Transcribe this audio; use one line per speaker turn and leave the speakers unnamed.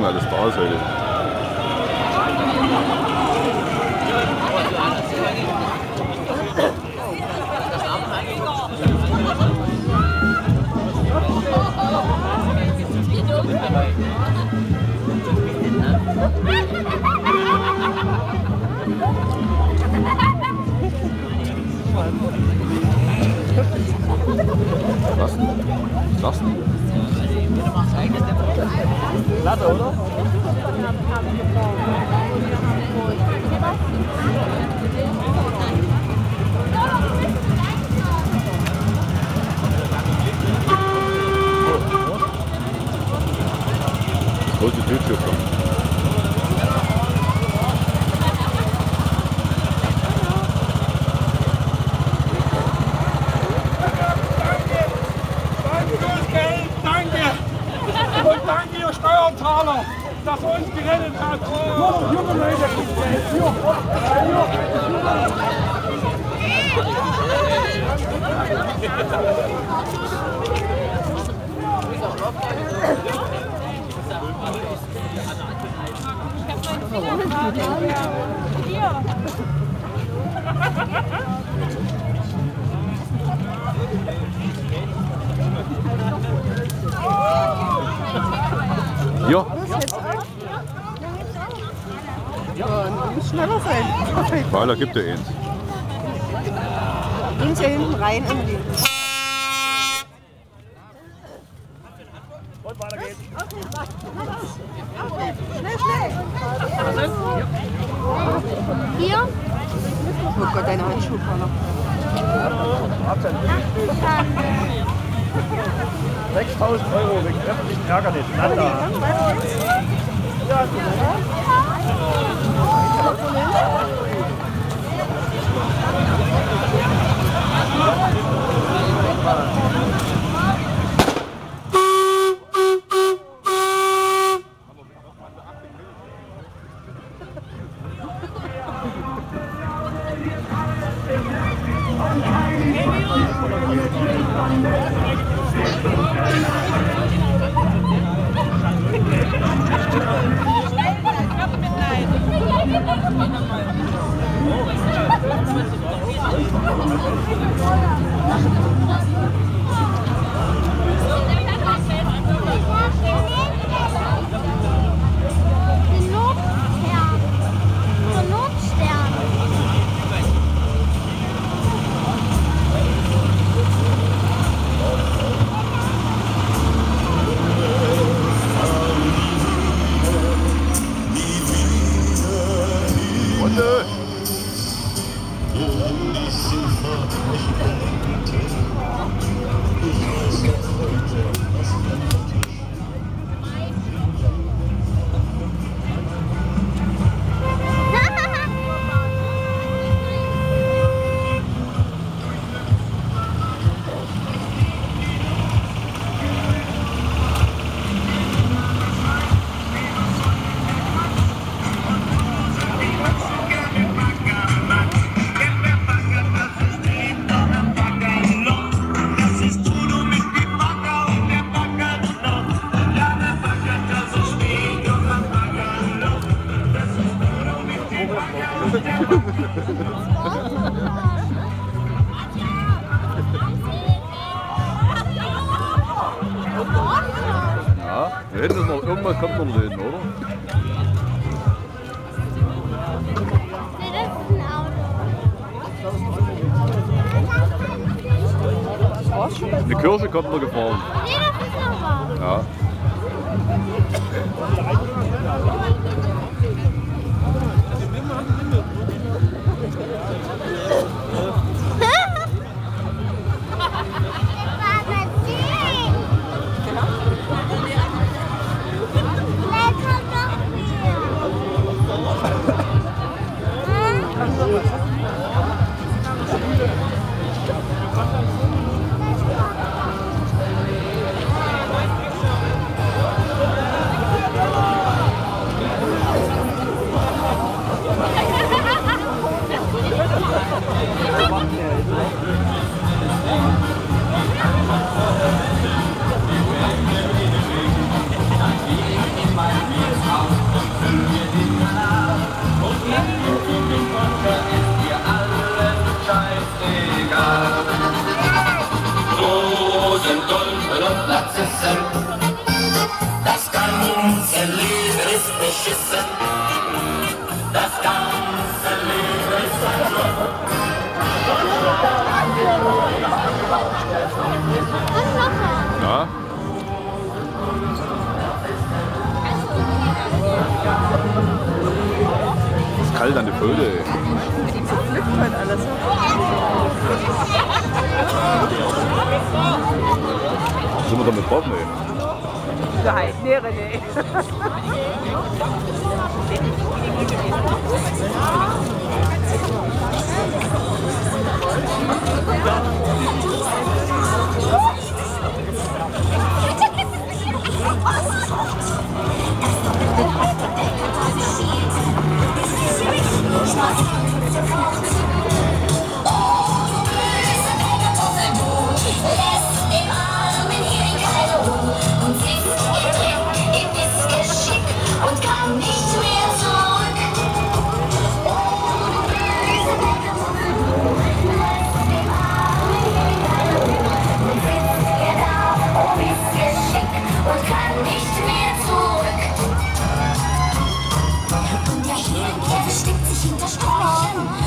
gucken, alles da ist heute. Was denn? Was denn?
Latte, oder?
Große Bildschirm.
Danke, ihr Steuerzahler, dass ihr uns gerettet habt. Junge Leute,
Ja.
Ja, du musst schneller sein.
Weil da gibt er eins.
Nimm's ja hinten rein, Emily.
Und weiter geht's.
Schnell, schnell.
Hier?
Oh Gott, deine Handschuhe, Paula.
6.000 € wegen öffentlichen Ärgernis. Nanda. Ja,
Ja, da hinten ist noch irgendwas, kommt noch hin, oder?
Nee, das ist ein Auto.
Die Kirche kommt noch gefahren.
Nee, das ist noch was.
Ja.
beschissen. Das ganze Leben ist ein Job.
Ja? Es ist kalt an der Föde.
Die zerpflückt halt alles.
Sind wir da mit Bob? Nee.
Nein, nee, René.
Versteckt sich hinter Sträuchern.